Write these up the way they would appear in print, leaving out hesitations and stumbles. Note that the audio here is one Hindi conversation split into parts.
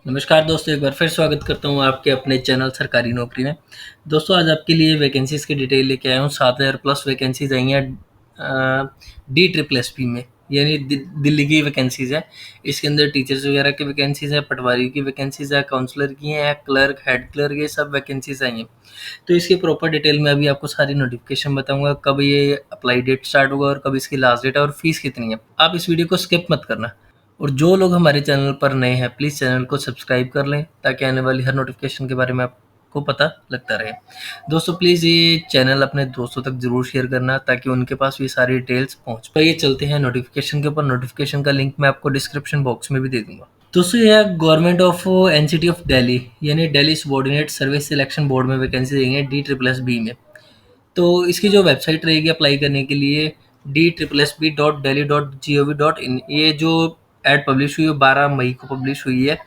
नमस्कार दोस्तों, एक बार फिर स्वागत करता हूँ आपके अपने चैनल सरकारी नौकरी में। दोस्तों, आज आपके लिए वैकेंसीज़ की डिटेल लेके आया हूँ। 7,000 प्लस वैकेंसीज़ आई हैं डी ट्रिपल एस पी में, यानी दिल्ली की वैकेंसीज़ है। इसके अंदर टीचर्स वगैरह की वैकेंसीज़ है, पटवारी की वैकेंसीज़ है, काउंसलर की हैं, क्लर्क, हेड क्लर्क, ये सब वैकेंसीज़ आई हैं। तो इसकी प्रॉपर डिटेल में अभी आपको सारी नोटिफिकेशन बताऊंगा, कब ये अप्लाई डेट स्टार्ट होगा और कब इसकी लास्ट डेट है और फीस कितनी है। आप इस वीडियो को स्किप मत करना। और जो लोग हमारे चैनल पर नए हैं, प्लीज़ चैनल को सब्सक्राइब कर लें ताकि आने वाली हर नोटिफिकेशन के बारे में आपको पता लगता रहे। दोस्तों, प्लीज़ ये चैनल अपने दोस्तों तक ज़रूर शेयर करना ताकि उनके पास भी सारी डिटेल्स पहुँच पाए। ये चलते हैं नोटिफिकेशन के ऊपर। नोटिफिकेशन का लिंक मैं आपको डिस्क्रिप्शन बॉक्स में भी दे दूँगा। दोस्तों, यह government of NCT of Delhi यानी Delhi subordinate service selection board में वैकेंसी देंगे DSSB में। तो इसकी जो वेबसाइट रहेगी अप्लाई करने के लिए DSSB.delhi.gov.in, ये जो एड पब्लिश हुई है 12 मई को पब्लिश हुई है।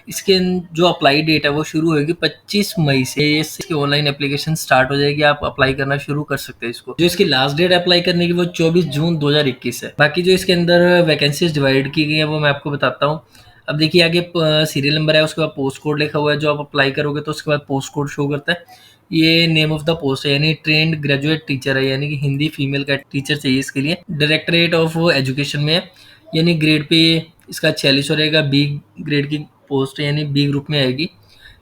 इसके जो अप्लाई डेट है वो शुरू होगी 25 मई से। इसकी ऑनलाइन एप्लीकेशन स्टार्ट हो जाएगी, आप अप्लाई करना शुरू कर सकते हैं इसको। जो इसकी लास्ट डेट अप्लाई करने की वो 24 जून 2021 है। बाकी जो इसके अंदर वैकेंसीज डिवाइड की गई है वो मैं आपको बताता हूँ। अब देखिए, आगे सीरियल नंबर है, उसके बाद पोस्ट कोड लिखा हुआ है। जो आप अप्लाई करोगे तो उसके बाद पोस्ट कोड शो करता है। ये नेम ऑफ द पोस्ट है, यानी ट्रेंड ग्रेजुएट टीचर है, यानी कि हिंदी फीमेल का टीचर चाहिए इसके लिए। डायरेक्टरेट ऑफ एजुकेशन में है, यानी ग्रेड पे इसका 46 रहेगा। बी ग्रेड की पोस्ट है, यानी बी ग्रुप में आएगी।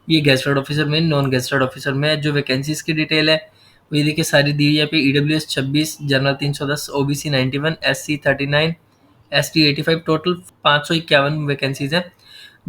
ये गेस्टेड ऑफिसर में, नॉन गेस्टेड ऑफिसर में। जो वैकेंसीज की डिटेल है वो ये देखिए सारी दी हुई है यहाँ पे। EWS 26, general 310, OBC 91, SC 39, ST 85, total 551 vacancies हैं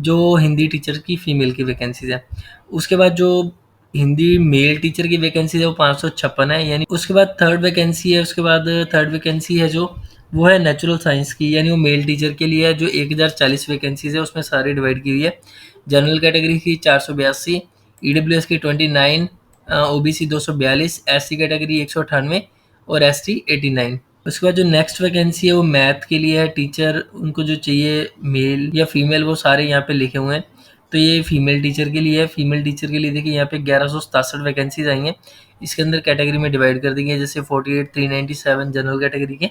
जो हिंदी टीचर की फीमेल की वैकेंसीज है। उसके बाद जो हिंदी मेल टीचर की वैकेंसी है वो 556 है, यानी उसके बाद थर्ड वैकेंसी है। उसके बाद थर्ड वैकेंसी है जो वो है नेचुरल साइंस की, यानी वो मेल टीचर के लिए है। जो 1040 वैकेंसीज है उसमें सारी डिवाइड की हुई है। जनरल कैटेगरी की 482, EWS की 29, OBC 242, SC कैटेगरी 198 और ST 89। उसके बाद जो नेक्स्ट वैकेंसी है वो मैथ के लिए है। टीचर उनको जो चाहिए मेल या फीमेल वो सारे यहाँ पे लिखे हुए हैं। तो ये फीमेल टीचर के लिए है। फीमेल टीचर के लिए देखिए यहाँ पे 1167 वैकेंसीज आई हैं। इसके अंदर कैटेगरी में डिवाइड कर दी गई है, जैसे 48, 397 जनरल कैटेगरी के।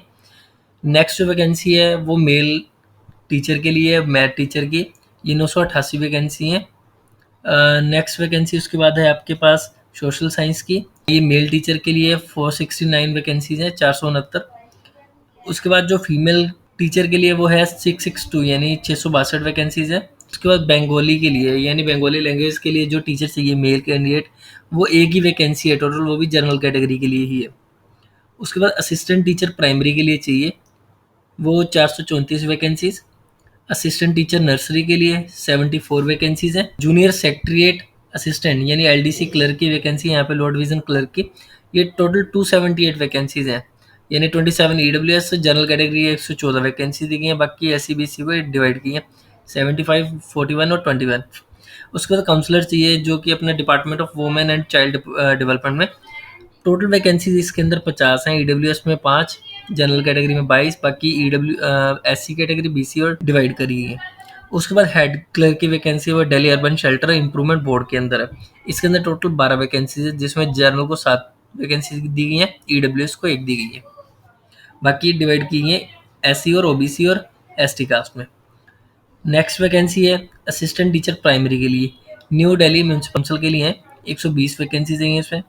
नेक्स्ट जो वैकेंसी है वो मेल टीचर के लिए है, मैथ टीचर की। ये 988 वैकेंसी है। नेक्स्ट वैकेंसी उसके बाद है आपके पास सोशल साइंस की। ये मेल टीचर के लिए 469 वैकेंसीज हैं, 469। उसके बाद जो फीमेल टीचर के लिए वो है 662, यानी 662 वैकेंसीज है। उसके बाद बंगाली के लिए, यानी बंगाली लैंग्वेज के लिए जो टीचर चाहिए मेल कैंडिडेट, वो एक ही वैकेंसी है टोटल, वो भी जनरल कैटेगरी के लिए ही है। उसके बाद असिस्टेंट टीचर प्राइमरी के लिए चाहिए, वो 434 वैकेंसीज। असिस्टेंट टीचर नर्सरी के लिए 74 वैकेंसीज हैं। जूनियर सेक्रेटरीट असिस्टेंट यानी LDC क्लर्क की वैकेंसी यहाँ पे, लोअर डिवीजन क्लर्क की, ये टोटल 278 वैकेंसीज हैं, यानी 27 EWS। जनरल कैटेगरी 114 वैकेंसी दी गई हैं। बाकी SC BC को डिवाइड की हैं 75, 41 और 21। उसके बाद काउंसलर चाहिए जो कि अपना department of women and child development में। टोटल वैकेंसीज इसके अंदर 50 हैं। EWS में 5, जनरल कैटेगरी में 22, बाकी SC कैटेगरी BC और डिवाइड करी गई है। उसके बाद हेड क्लर्क की वैकेंसी वो Delhi urban shelter improvement board के अंदर है। इसके अंदर टोटल 12 वैकेंसीज है, जिसमें जनरल को 7 वैकेंसी दी गई हैं, EWS को 1 दी गई है। बाकी डिवाइड की गई है SC और OBC और ST कास्ट में। नेक्स्ट वैकेंसी है असिस्टेंट टीचर प्राइमरी के लिए, न्यू दिल्ली म्यूनसिपल काउंसिल के लिए है। 120 वैकेंसीज हैं इसमें।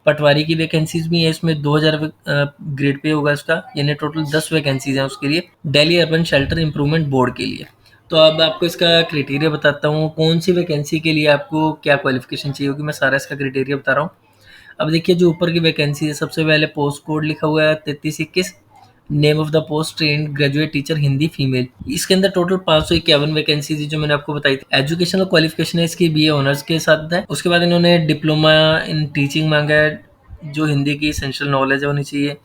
पटवारी की वैकेंसीज भी है इसमें, 2000 ग्रेड पे होगा इसका, यानी टोटल 10 वैकेंसीज हैं उसके लिए, Delhi urban shelter improvement board के लिए। तो अब आपको इसका क्राइटेरिया बताता हूँ, कौन सी वैकेंसी के लिए आपको क्या क्वालिफिकेशन चाहिए होगी, मैं सारा इसका क्राइटेरिया बता रहा हूँ। अब देखिए, जो ऊपर की वैकेंसी है, सबसे पहले पोस्ट कोड लिखा हुआ है 3321, name of the post trained graduate teacher Hindi female. इसके अंदर टोटल 551 वैकेंसी थी जो मैंने आपको बताई थी। एजुकेशनल क्वालिफिकेशन है इसकी BA ऑनर्स के साथ है। उसके बाद इन्होंने डिप्लोमा इन टीचिंग मांगा है, जो हिंदी की एसेंशियल नॉलेज होनी चाहिए,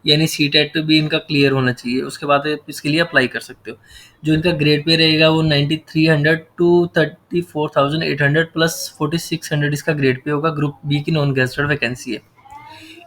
यानी CTET भी इनका क्लियर होना चाहिए। उसके बाद आप इसके लिए अप्लाई कर सकते हो। जो इनका ग्रेड पे रहेगा वो 9300 टू 34,800 प्लस 4600 इसका ग्रेड पे होगा। ग्रुप बी की नॉन गेस्टेड वैकेंसी है।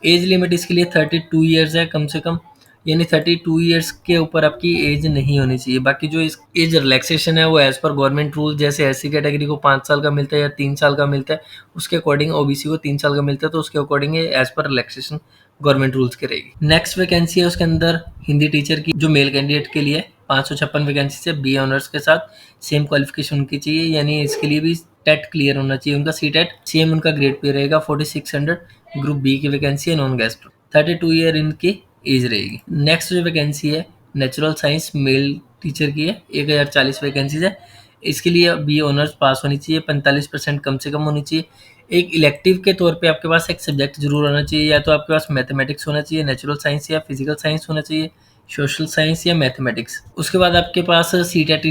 एज लिमिट इसके लिए 32 ईयर्स है कम से कम, यानी 32 ईयर्स के ऊपर आपकी एज नहीं होनी चाहिए। बाकी जो इस एज रिलैक्सेशन है वो एज पर गवर्नमेंट रूल, जैसे SC कैटेगरी को 5 साल का मिलता है या 3 साल का मिलता है, उसके अकॉर्डिंग OBC को 3 साल का मिलता है, तो उसके अकॉर्डिंग एज पर रिलैक्सेशन गवर्नमेंट रूल्स की रहेगी। नेक्स्ट वैकेंसी है उसके अंदर हिंदी टीचर की, जो मेल कैंडिडेट के लिए 556 वैकेंसी है बी ऑनर्स के साथ, सेम क्वालिफिकेशन उनकी चाहिए, यानी इसके लिए भी टेट क्लियर होना चाहिए उनका, सी टेट। सेम उनका ग्रेड पे रहेगा 4600। ग्रुप बी की वैकेंसी है नॉन गैस्ट्रो, 32 ईयर इनकी एज रहेगी। नेक्स्ट जो वैकेंसी है नेचुरल साइंस मेल टीचर की है, 1040 वैकेंसीज है। इसके लिए बी ऑनर्स पास होनी चाहिए, 45% कम से कम होनी चाहिए। एक इलेक्टिव के तौर पे आपके पास एक सब्जेक्ट जरूर होना चाहिए, या तो आपके पास मैथमेटिक्स होना चाहिए, नेचुरल साइंस या फिजिकल साइंस होना चाहिए, सोशल साइंस या मैथमेटिक्स। उसके बाद आपके पास सी टेट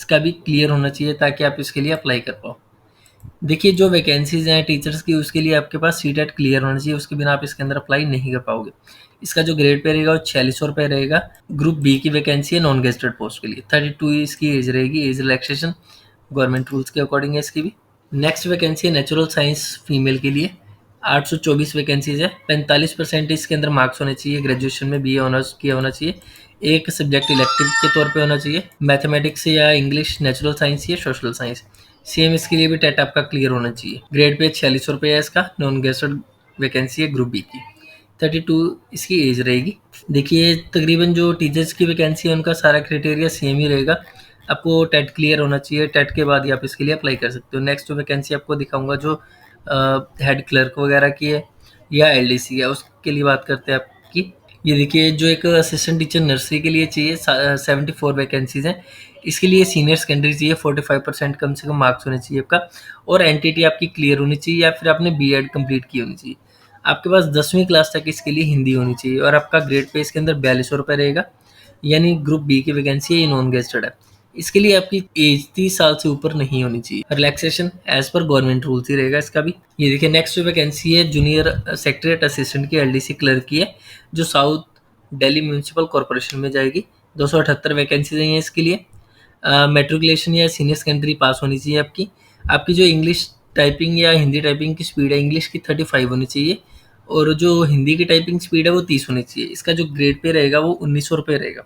का भी क्लियर होना चाहिए ताकि आप इसके लिए अप्लाई कर पाओ। देखिए जो वैकेंसीज हैं टीचर्स की उसके लिए आपके पास सी टेट क्लियर होना चाहिए, उसके बिना आप इसके अंदर अप्लाई नहीं कर पाओगे। इसका जो ग्रेड पे रहेगा वो 4600 रुपये रहेगा। ग्रुप बी की वैकेंसी है नॉन गेस्टेड पोस्ट के लिए, 32 इसकी एज रहेगी, एज रिलैक्सेशन गवर्नमेंट रूल्स के अकॉर्डिंग है इसकी भी। नेक्स्ट वैकेंसी है नेचुरल साइंस फीमेल के लिए, 824 वैकेंसीज है, 45% इसके अंदर मार्क्स होने चाहिए, ग्रेजुएशन में बी ऑनर्स किया होना चाहिए, एक सब्जेक्ट इलेक्टिव के तौर पे होना चाहिए, मैथमेटिक्स या इंग्लिश, नेचुरल साइंस या सोशल साइंस। सेम इसके लिए भी टेट आपका क्लियर होना चाहिए। ग्रेड पे 4600 है इसका, नॉन गेस्टेड वैकेंसी है ग्रुप बी की, 32 इसकी एज रहेगी। देखिए तकरीबन जो टीचर्स की वैकेंसी है उनका सारा क्राइटेरिया सेम ही रहेगा, आपको टेट क्लियर होना चाहिए, टेट के बाद ही आप इसके लिए अप्लाई कर सकते हो। नेक्स्ट जो वैकेंसी आपको दिखाऊंगा जो हेड क्लर्क वगैरह की है या एलडीसी है, उसके लिए बात करते हैं आपकी। ये देखिए जो एक असिस्टेंट टीचर नर्सरी के लिए चाहिए, 74 वैकेंसीज हैं। इसके लिए सीनियर सेकेंडरी चाहिए, 45% कम से कम मार्क्स होने चाहिए आपका, और एनटीटी आपकी क्लियर होनी चाहिए या फिर आपने बीएड कंप्लीट की होनी चाहिए। आपके पास 10वीं क्लास तक इसके लिए हिंदी होनी चाहिए, और आपका ग्रेड पे इसके अंदर 4200 रुपये रहेगा, यानी ग्रुप बी की वैकेंसी है, ये नॉन गेस्टेड है। इसके लिए आपकी एज 30 साल से ऊपर नहीं होनी चाहिए। रिलैक्सेशन एज पर गवर्नमेंट रूल्स ही रहेगा इसका भी। ये देखिए नेक्स्ट जो वैकेंसी है जूनियर सेक्रेटरीट असिस्टेंट की, एलडीसी क्लर्क की है, जो साउथ दिल्ली म्यूनसिपल कॉरपोरेशन में जाएगी। 278 वैकेंसीज हैं इसके लिए। मेट्रिकुलेशन या सीनियर सेकेंडरी पास होनी चाहिए आपकी। आपकी जो इंग्लिश टाइपिंग या हिंदी टाइपिंग की स्पीड है इंग्लिश की 35 होनी चाहिए, और जो हिंदी की टाइपिंग स्पीड है वो 30 होनी चाहिए। इसका जो ग्रेड पे रहेगा वो 1900 रुपये रहेगा,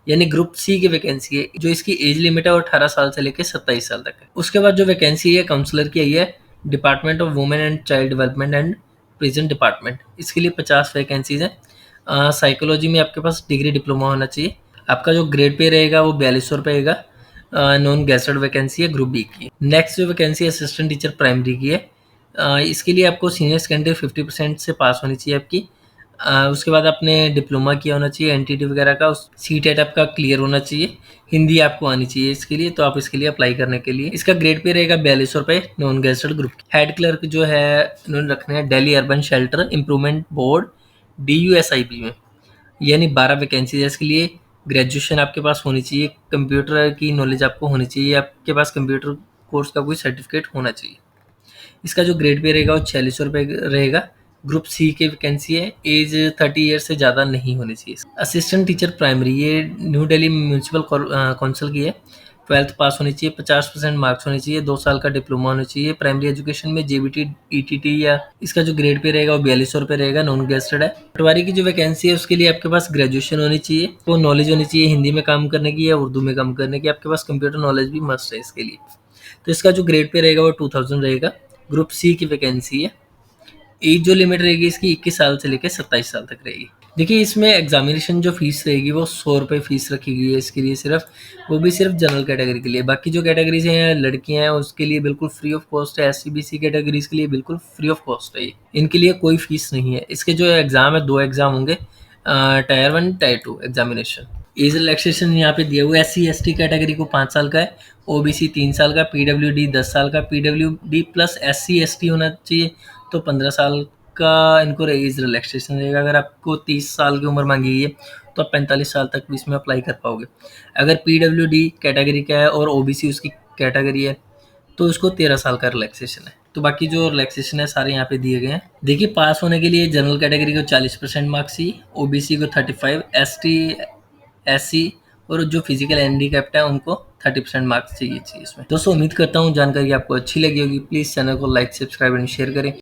यानी ग्रुप सी की वैकेंसी है, जो इसकी एज लिमिट है वो 18 साल से लेकर 27 साल तक है। उसके बाद जो वैकेंसी है काउंसलर की आई है, department of women and child development and prison department, इसके लिए 50 वैकेंसीज हैं। साइकोलॉजी में आपके पास डिग्री डिप्लोमा होना चाहिए। आपका जो ग्रेड पे रहेगा वो 4200 रुपये रहेगा, नॉन गेस्टेड वैकेंसी है ग्रुप बी की। नेक्स्ट जो वैकेंसी असिस्टेंट टीचर प्राइमरी की है, इसके लिए आपको सीनियर सेकेंडरी 50% से पास होनी चाहिए आपकी। उसके बाद आपने डिप्लोमा किया होना चाहिए एनटीटी वगैरह का, सी टेट आपका क्लियर होना चाहिए, हिंदी आपको आनी चाहिए इसके लिए, तो आप इसके लिए अप्लाई करने के लिए इसका ग्रेड पे रहेगा 4200 रुपये, non gazetted group. Head clerk जो है उन्होंने रखने हैं Delhi urban shelter improvement board DUSIB में, यानी 12 वैकेंसी है इसके लिए। ग्रेजुएशन आपके पास होनी चाहिए, कंप्यूटर की नॉलेज आपको होनी चाहिए, आपके पास कंप्यूटर कोर्स का कोई सर्टिफिकेट होना चाहिए। इसका जो ग्रेड पे रहेगा वो 4600 रुपये रहेगा। ग्रुप सी की वैकेंसी है, एज 30 ईयर से ज़्यादा नहीं होनी चाहिए। असिस्टेंट टीचर प्राइमरी, ये न्यू दिल्ली म्यूनसिपल काउंसिल की है, 12th पास होनी चाहिए, 50% मार्क्स होने चाहिए, 2 साल का डिप्लोमा होना चाहिए प्राइमरी एजुकेशन में, JBT ETT या। इसका जो ग्रेड पे रहेगा वो 4200 रुपये रहेगा, नॉन गेस्टेड है। पटवारी की जो वैकेंसी है उसके लिए आपके पास ग्रेजुएशन होनी चाहिए, वो नॉलेज होनी चाहिए हिंदी में काम करने की या उर्दू में काम करने की, आपके पास कंप्यूटर नॉलेज भी मस्ट है इसके लिए। तो इसका जो ग्रेड पे रहेगा वो 2000 रहेगा। ग्रुप सी की वैकेंसी है, एज जो लिमिट रहेगी इसकी 21 साल से लेकर 27 साल तक रहेगी। देखिए इसमें एग्जामिनेशन जो फीस रहेगी वो 100 रुपये फीस रखी गई है इसके लिए सिर्फ, वो भी सिर्फ जनरल कैटेगरी के लिए। बाकी जो कैटेगरीज हैं लड़कियां हैं उसके लिए बिल्कुल फ्री ऑफ कॉस्ट है, SC BC कैटेगरीज के लिए बिल्कुल फ्री ऑफ कॉस्ट है, ये इनके लिए कोई फीस नहीं है। इसके जो एग्ज़ाम है 2 एग्ज़ाम होंगे, Tier 1 Tier 2 examination. Age relaxation यहाँ पे दिया हुआ है, SC ST कैटेगरी को 5 साल का है, OBC 3 साल का, PWD 10 साल का, PWD प्लस SC ST होना चाहिए तो 15 साल का इनको एज रिलैक्सेशन रहेगा। अगर आपको 30 साल की उम्र मांगी गई है तो आप 45 साल तक भी इसमें अप्लाई कर पाओगे। अगर PWD कैटेगरी का है और OBC उसकी कैटेगरी है तो उसको 13 साल का रिलैक्सेशन है। तो बाकी जो रिलैक्सेशन है सारे यहाँ पे दिए गए हैं। देखिए पास होने के लिए जनरल कैटेगरी को 40% मार्क्स चाहिए, OBC को 35, ST SC और जो फिजिकल हैंडीकैप्ड है उनको 30% मार्क्स चाहिए इसमें। दोस्तों उम्मीद करता हूँ जानकारी आपको अच्छी लगी होगी। प्लीज़ चैनल को लाइक सब्सक्राइब एंड शेयर करें।